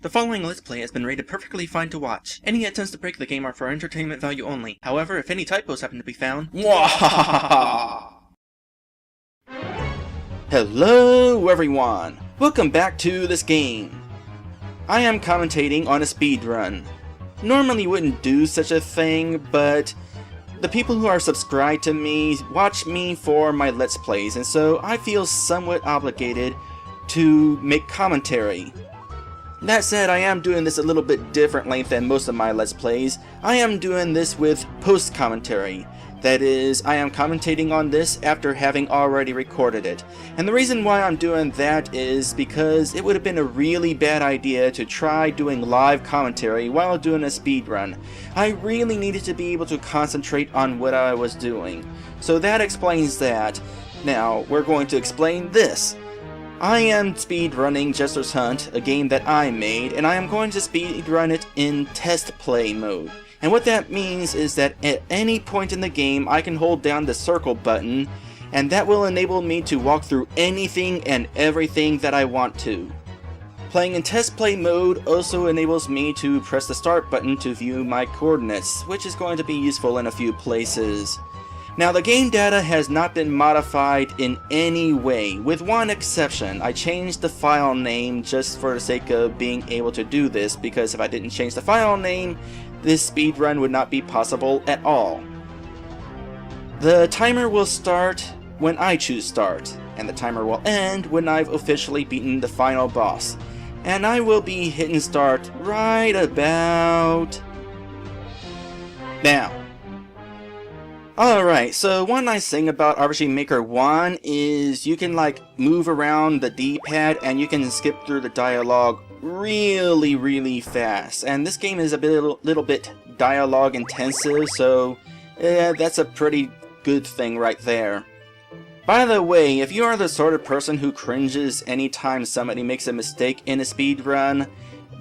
The following Let's Play has been rated perfectly fine to watch. Any attempts to break the game are for entertainment value only. However, if any typos happen to be found... Hello everyone! Welcome back to this game. I am commentating on a speedrun. Normally wouldn't do such a thing, but the people who are subscribed to me watch me for my Let's Plays, and so I feel somewhat obligated to make commentary. That said, I am doing this a little bit differently than most of my Let's Plays. I am doing this with post-commentary. That is, I am commentating on this after having already recorded it. And the reason why I'm doing that is because it would have been a really bad idea to try doing live commentary while doing a speedrun. I really needed to be able to concentrate on what I was doing. So that explains that. Now, we're going to explain this. I am speedrunning Jester's Hunt, a game that I made, and I am going to speedrun it in test play mode. And what that means is that at any point in the game I can hold down the circle button, and that will enable me to walk through anything and everything that I want to. Playing in test play mode also enables me to press the start button to view my coordinates, which is going to be useful in a few places. Now, the game data has not been modified in any way, with one exception. I changed the file name just for the sake of being able to do this, because if I didn't change the file name, this speedrun would not be possible at all. The timer will start when I choose start, and the timer will end when I've officially beaten the final boss. And I will be hitting start right about now. Alright, so one nice thing about RPG Maker 1 is you can move around the D-pad and you can skip through the dialogue really fast. And this game is a little bit dialogue intensive, so that's a pretty good thing right there. By the way, if you are the sort of person who cringes anytime somebody makes a mistake in a speedrun,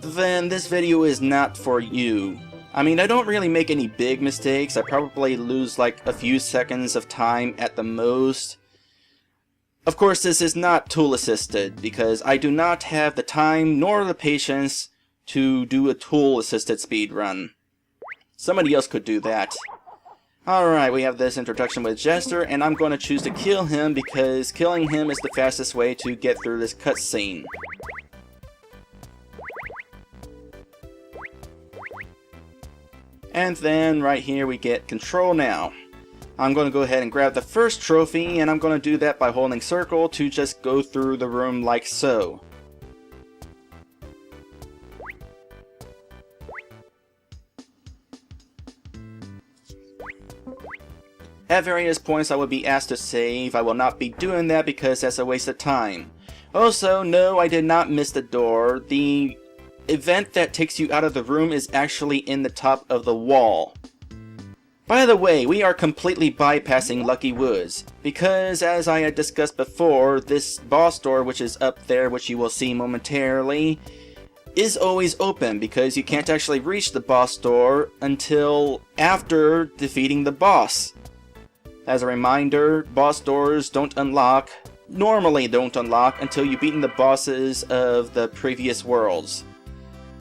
then this video is not for you. I mean, I don't really make any big mistakes. I probably lose a few seconds of time at the most. Of course, this is not tool assisted because I do not have the time nor the patience to do a tool assisted speedrun. Somebody else could do that. Alright, we have this introduction with Jester, and I'm going to choose to kill him because killing him is the fastest way to get through this cutscene. And then right here we get control now. I'm going to go ahead and grab the first trophy, and I'm going to do that by holding circle to just go through the room like so. At various points I will be asked to save. I will not be doing that because that's a waste of time. Also, no, I did not miss the door. The event that takes you out of the room is actually in the top of the wall. By the way, we are completely bypassing Lucky Woods, because as I had discussed before, this boss door which is up there, which you will see momentarily, is always open because you can't actually reach the boss door until after defeating the boss. As a reminder, boss doors normally don't unlock until you've beaten the bosses of the previous worlds.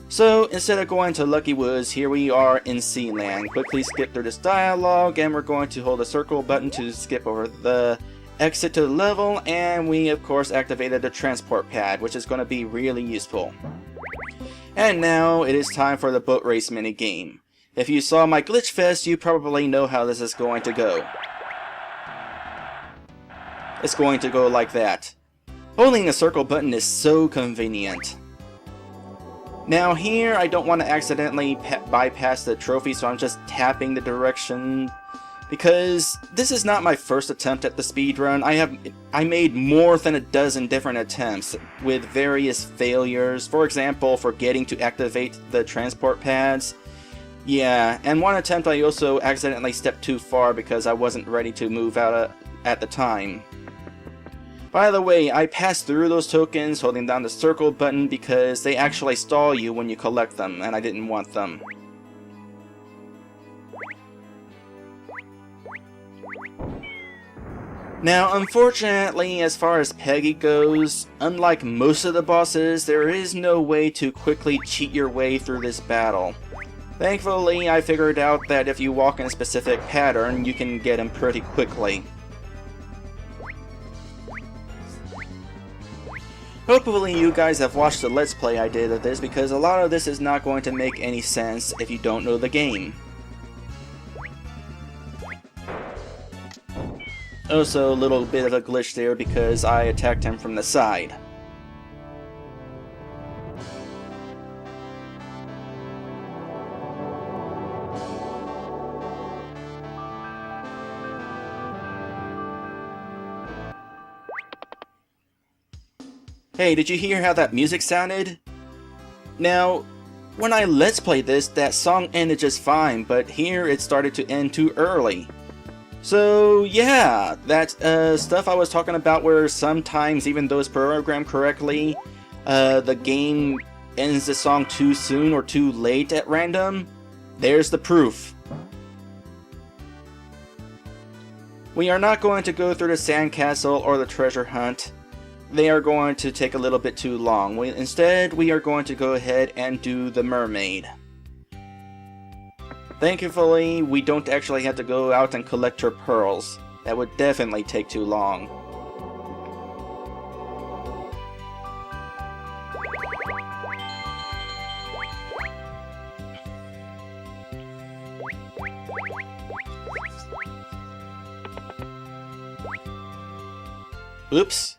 So, instead of going to Lucky Woods, here we are in Sealand. Quickly skip through this dialogue, and we're going to hold the circle button to skip over the exit to the level, and we of course activated the transport pad, which is going to be really useful. And now, it is time for the boat race minigame. If you saw my glitch fest, you probably know how this is going to go. It's going to go like that. Holding the circle button is so convenient. Now here, I don't want to accidentally bypass the trophy, so I'm just tapping the direction. Because this is not my first attempt at the speedrun. I made more than a dozen different attempts with various failures. For example, forgetting to activate the transport pads. Yeah, and one attempt I also accidentally stepped too far because I wasn't ready to move out at the time. By the way, I passed through those tokens holding down the circle button because they actually stall you when you collect them, and I didn't want them. Now, unfortunately, as far as Peggy goes, unlike most of the bosses, there is no way to quickly cheat your way through this battle. Thankfully, I figured out that if you walk in a specific pattern, you can get him pretty quickly. Hopefully you guys have watched the Let's Play I did of this, because a lot of this is not going to make any sense if you don't know the game. Also, a little bit of a glitch there because I attacked him from the side. Hey, did you hear how that music sounded? Now, when I Let's Play this, that song ended just fine, but here it started to end too early. So yeah, that stuff I was talking about where sometimes, even though it's programmed correctly, the game ends the song too soon or too late at random, there's the proof. We are not going to go through the sandcastle or the treasure hunt. They are going to take a little bit too long. Instead, we are going to go ahead and do the mermaid. Thankfully, we don't actually have to go out and collect her pearls. That would definitely take too long. Oops.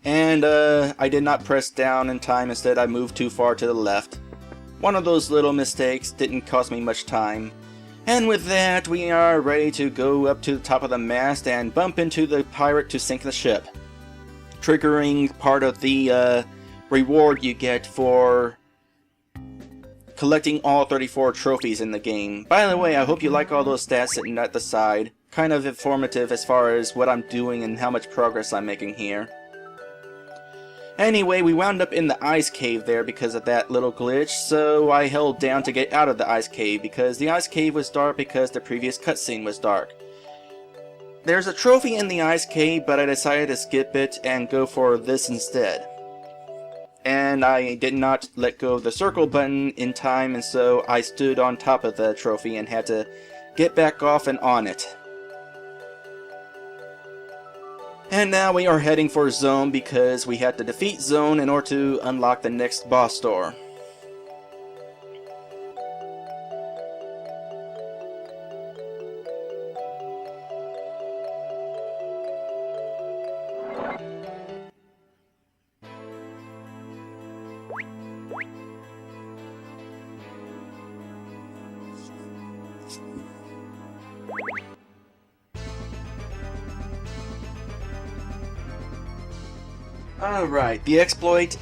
And I did not press down in time, instead I moved too far to the left. One of those little mistakes, didn't cost me much time. And with that, we are ready to go up to the top of the mast and bump into the pirate to sink the ship, triggering part of the reward you get for collecting all 34 trophies in the game. By the way, I hope you like all those stats sitting at the side. Kind of informative as far as what I'm doing and how much progress I'm making here. Anyway, we wound up in the ice cave there because of that little glitch, so I held down to get out of the ice cave because the ice cave was dark because the previous cutscene was dark. There's a trophy in the ice cave, but I decided to skip it and go for this instead. And I did not let go of the circle button in time, and so I stood on top of the trophy and had to get back off and on it. And now we are heading for Zone because we had to defeat Zone in order to unlock the next boss door. Alright, the exploit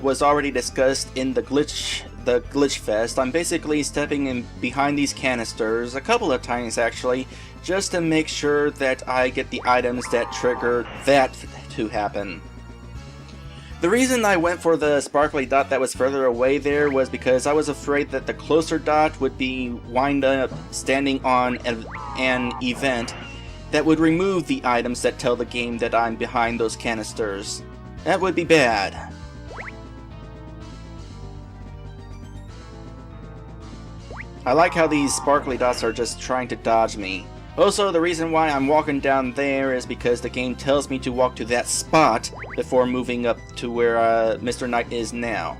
was already discussed in the glitch fest. I'm basically stepping in behind these canisters a couple of times actually, just to make sure that I get the items that trigger that to happen. The reason I went for the sparkly dot that was further away there was because I was afraid that the closer dot would wind up standing on an event that would remove the items that tell the game that I'm behind those canisters. That would be bad. I like how these sparkly dots are just trying to dodge me. Also, the reason why I'm walking down there is because the game tells me to walk to that spot before moving up to where Mr. Knight is now.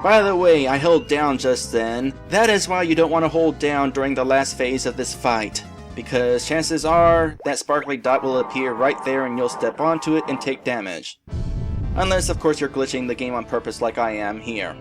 By the way, I held down just then. That is why you don't want to hold down during the last phase of this fight, because chances are that sparkly dot will appear right there and you'll step onto it and take damage. Unless, of course, you're glitching the game on purpose like I am here.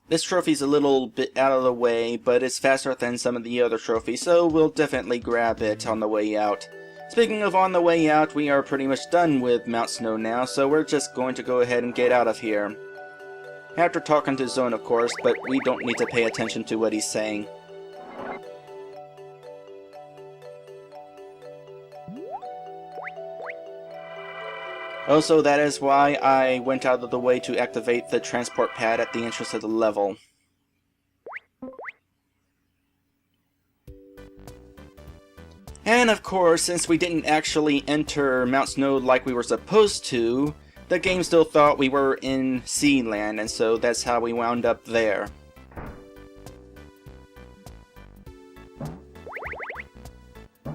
This trophy's a little bit out of the way, but it's faster than some of the other trophies, so we'll definitely grab it on the way out. Speaking of on the way out, we are pretty much done with Mount Snow now, so we're just going to go ahead and get out of here. After talking to Zone, of course, but we don't need to pay attention to what he's saying. Also, that is why I went out of the way to activate the transport pad at the entrance of the level. And of course, since we didn't actually enter Mount Snow like we were supposed to, the game still thought we were in Sealand, and so that's how we wound up there.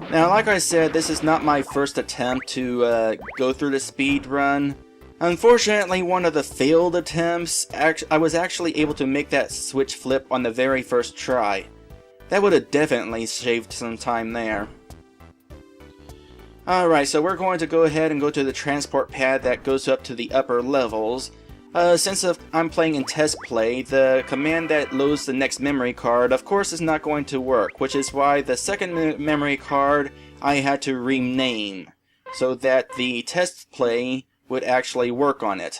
Now, like I said, this is not my first attempt to go through the speed run. Unfortunately, one of the failed attempts, I was actually able to make that switch flip on the very first try. That would have definitely saved some time there. Alright, so we're going to go ahead and go to the transport pad that goes up to the upper levels. Since I'm playing in test play, the command that loads the next memory card of course is not going to work, which is why the second memory card I had to rename, so that the test play would actually work on it.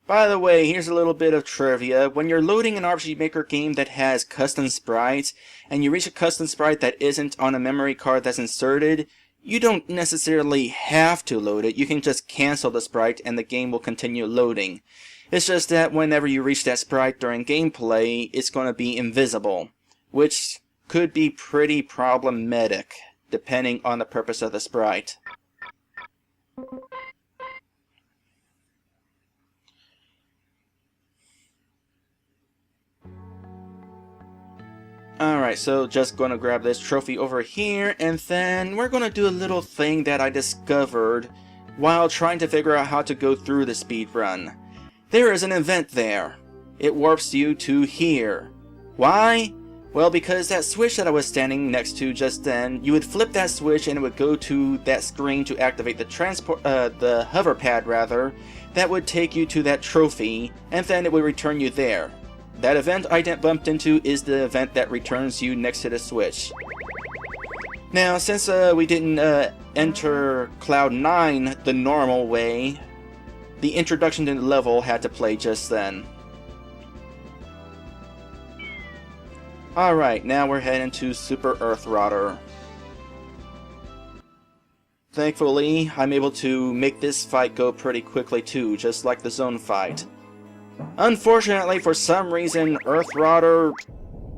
By the way, here's a little bit of trivia. When you're loading an RPG Maker game that has custom sprites, and you reach a custom sprite that isn't on a memory card that's inserted, you don't necessarily have to load it. You can just cancel the sprite and the game will continue loading. It's just that whenever you reach that sprite during gameplay, it's going to be invisible, which could be pretty problematic, depending on the purpose of the sprite. Alright, so just gonna grab this trophy over here, and then we're gonna do a little thing that I discovered while trying to figure out how to go through the speedrun. There is an event there. It warps you to here. Why? Well, because that switch that I was standing next to just then, you would flip that switch and it would go to that screen to activate the hover pad rather, that would take you to that trophy, and then it would return you there. That event I bumped into is the event that returns you next to the switch. Now, since we didn't enter Cloud 9 the normal way, the introduction to the level had to play just then. Alright, now we're heading to Super Earth Rotter. Thankfully, I'm able to make this fight go pretty quickly too, just like the zone fight. Unfortunately, for some reason, Earth Rotter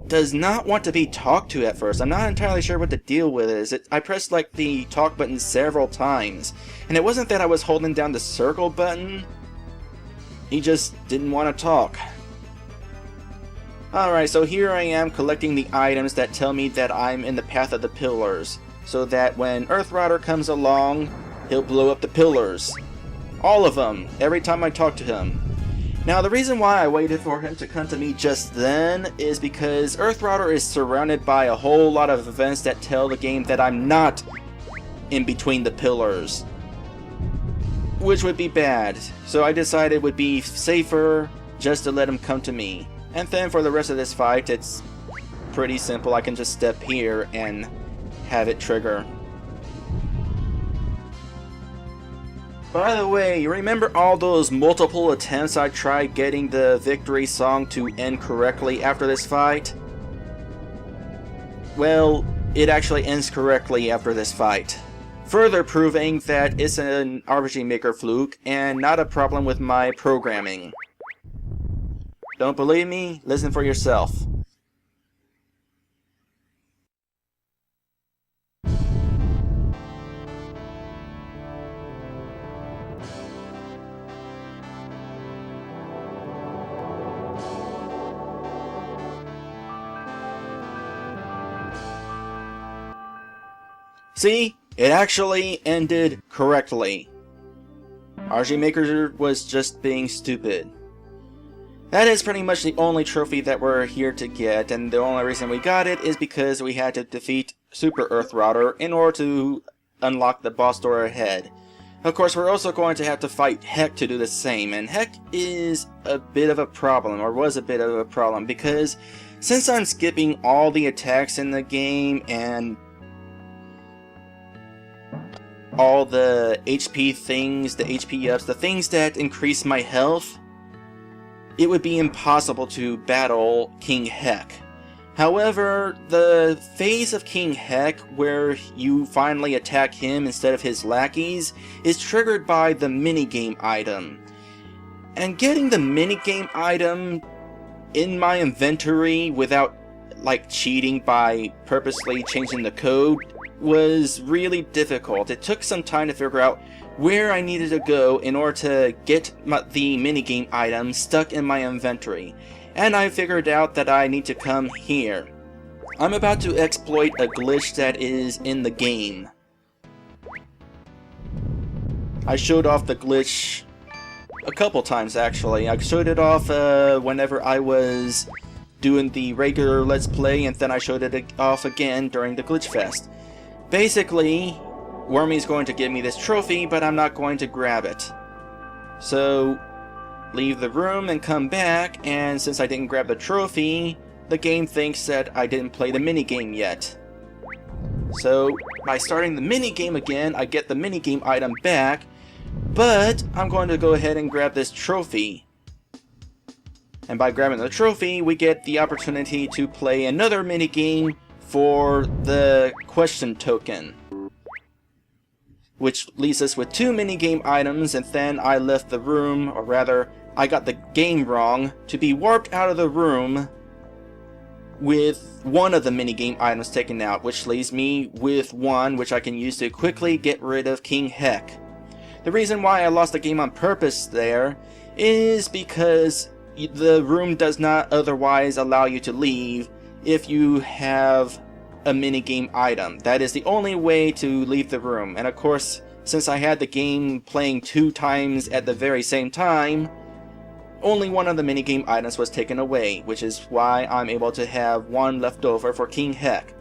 does not want to be talked to at first. I'm not entirely sure what the deal with it is. I pressed like the talk button several times, and it wasn't that I was holding down the circle button. He just didn't want to talk. Alright, so here I am collecting the items that tell me that I'm in the path of the pillars, so that when Earth Rotter comes along, he'll blow up the pillars. All of them, every time I talk to him. Now, the reason why I waited for him to come to me just then is because Earth Rotter is surrounded by a whole lot of events that tell the game that I'm not in between the pillars, which would be bad. So I decided it would be safer just to let him come to me. And then for the rest of this fight, it's pretty simple. I can just step here and have it trigger. By the way, you remember all those multiple attempts I tried getting the victory song to end correctly after this fight? Well, it actually ends correctly after this fight. Further proving that it's an RPG Maker fluke and not a problem with my programming. Don't believe me? Listen for yourself. See? It actually ended correctly. RPG Maker was just being stupid. That is pretty much the only trophy that we're here to get, and the only reason we got it is because we had to defeat Super Earth Rotter in order to unlock the boss door ahead. Of course, we're also going to have to fight Heck to do the same, and Heck is a bit of a problem, or was a bit of a problem, because since I'm skipping all the attacks in the game and all the HP things, the HP ups, the things that increase my health, it would be impossible to battle King Heck. However, the phase of King Heck, where you finally attack him instead of his lackeys, is triggered by the minigame item. And getting the minigame item in my inventory without, like, cheating by purposely changing the code was really difficult. It took some time to figure out where I needed to go in order to get the minigame item stuck in my inventory. And I figured out that I need to come here. I'm about to exploit a glitch that is in the game. I showed off the glitch a couple times actually. I showed it off whenever I was doing the regular Let's Play, and then I showed it off again during the Glitch Fest. Basically, Wormy's going to give me this trophy, but I'm not going to grab it. So, leave the room and come back, and since I didn't grab the trophy, the game thinks that I didn't play the minigame yet. So, by starting the minigame again, I get the minigame item back, but I'm going to go ahead and grab this trophy. And by grabbing the trophy, we get the opportunity to play another minigame for the question token, which leaves us with 2 minigame items, and then I left the room, or rather, I got the game wrong, to be warped out of the room with one of the minigame items taken out, which leaves me with one which I can use to quickly get rid of King Heck. The reason why I lost the game on purpose there is because the room does not otherwise allow you to leave if you have a minigame item. That is the only way to leave the room. And of course, since I had the game playing 2 times at the very same time, only one of the minigame items was taken away, which is why I'm able to have one left over for King Heck.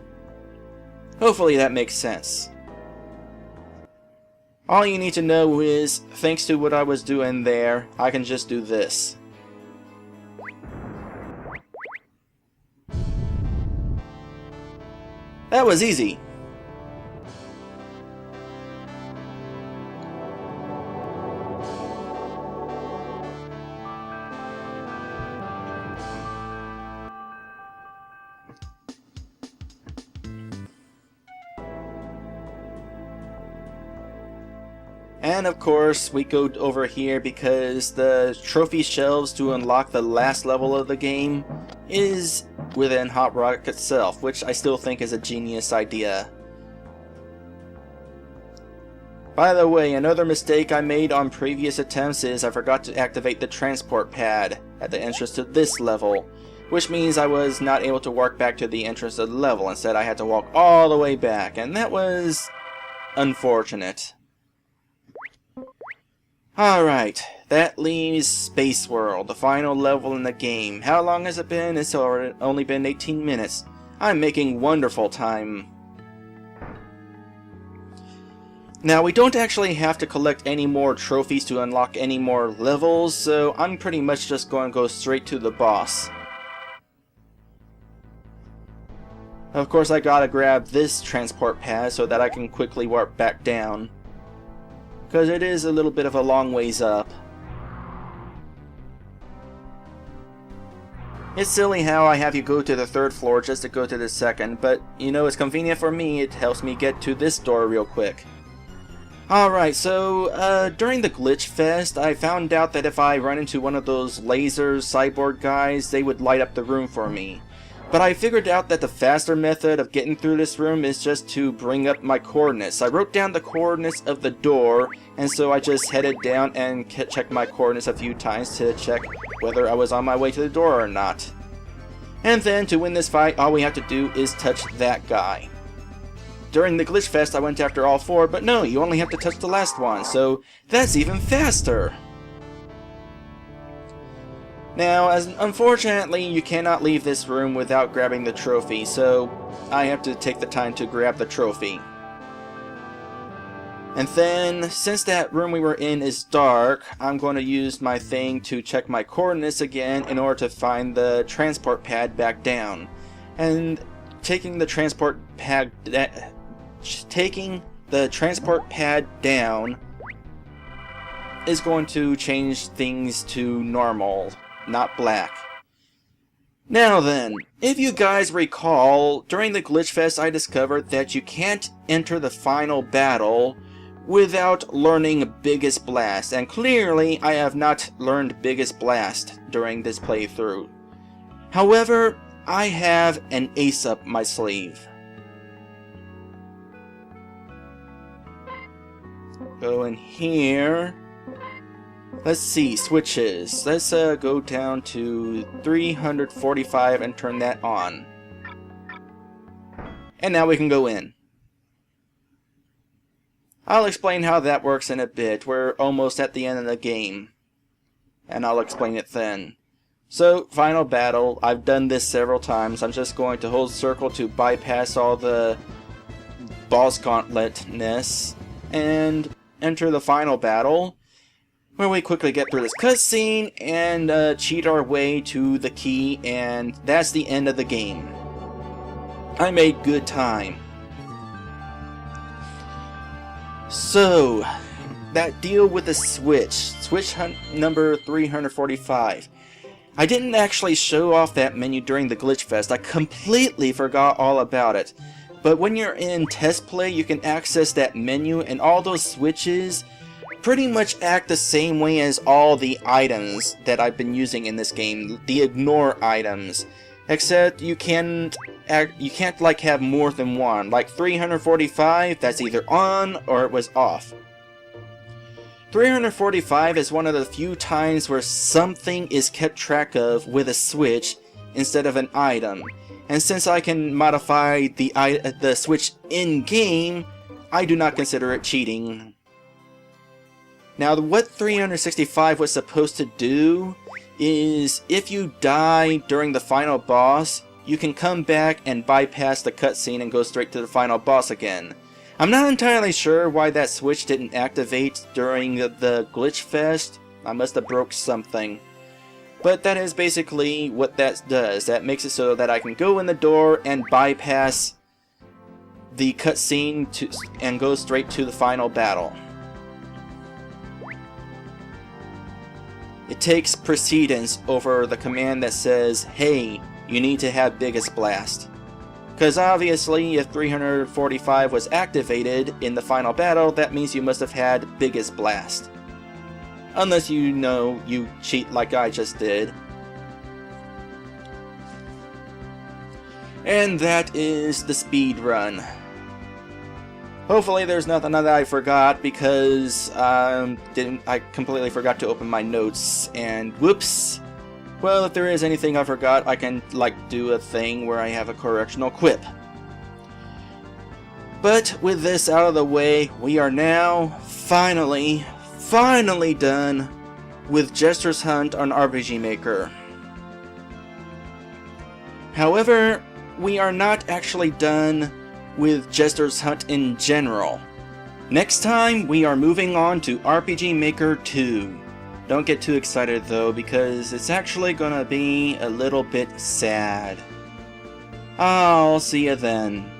Hopefully that makes sense. All you need to know is, thanks to what I was doing there, I can just do this. That was easy. And of course, we go over here because the trophy shelves to unlock the last level of the game is within Hot Rock itself, which I still think is a genius idea. By the way, another mistake I made on previous attempts is I forgot to activate the transport pad at the entrance to this level, which means I was not able to walk back to the entrance of the level. Instead, I had to walk all the way back, and that was unfortunate. Alright, that leaves Space World, the final level in the game. How long has it been? It's only been 18 minutes. I'm making wonderful time. Now, we don't actually have to collect any more trophies to unlock any more levels, so I'm pretty much just going to go straight to the boss. Of course, I gotta grab this transport pad so that I can quickly warp back down, because it is a little bit of a long ways up. It's silly how I have you go to the 3rd floor just to go to the 2nd, but you know, it's convenient for me. It helps me get to this door real quick. Alright, so during the Glitch Fest, I found out that if I run into one of those laser cyborg guys, they would light up the room for me. But I figured out that the faster method of getting through this room is just to bring up my coordinates. I wrote down the coordinates of the door, and so I just headed down and checked my coordinates a few times to check whether I was on my way to the door or not. And then, to win this fight, all we have to do is touch that guy. During the Glitch Fest, I went after all 4, but no, you only have to touch the last one, so that's even faster! Now, unfortunately, you cannot leave this room without grabbing the trophy, so I have to take the time to grab the trophy. And then, since that room we were in is dark, I'm going to use my thing to check my coordinates again in order to find the transport pad back down. And taking the transport pad down is going to change things to normal, not black. Now then, if you guys recall, during the Glitch Fest I discovered that you can't enter the final battle without learning Biggest Blast, and clearly I have not learned Biggest Blast during this playthrough. However, I have an ace up my sleeve. Go in here. Let's see, switches. Let's go down to 345 and turn that on. And now we can go in. I'll explain how that works in a bit. We're almost at the end of the game, and I'll explain it then. So, final battle. I've done this several times. I'm just going to hold circle to bypass all the boss gauntletness and enter the final battle, where we quickly get through this cutscene and cheat our way to the key, and that's the end of the game. I made good time. So, that deal with the switch hunt number 345. I didn't actually show off that menu during the Glitch Fest. I completely forgot all about it. But when you're in test play, you can access that menu, and all those switches pretty much act the same way as all the items that I've been using in this game, the ignore items. Except you can't like have more than one. Like 345, that's either on or it was off. 345 is one of the few times where something is kept track of with a switch instead of an item. And since I can modify the switch in-game, I do not consider it cheating. Now, what 365 was supposed to do is, if you die during the final boss, you can come back and bypass the cutscene and go straight to the final boss again. I'm not entirely sure why that switch didn't activate during the Glitch Fest. I must have broke something. But that is basically what that does. That makes it so that I can go in the door and bypass the cutscene and go straight to the final battle. It takes precedence over the command that says, hey, you need to have Biggest Blast. Because obviously, if 345 was activated in the final battle, that means you must have had Biggest Blast. Unless you cheat like I just did. And that is the speed run. Hopefully there's nothing that I forgot, because I completely forgot to open my notes, and whoops. Well, if there is anything I forgot, I can do a thing where I have a correctional quip. But with this out of the way, we are now finally done with Jester's Hunt on RPG Maker. However, we are not actually done with Jester's Hunt in general. Next time, we are moving on to RPG Maker 2. Don't get too excited though, because it's actually gonna be a little bit sad. I'll see you then.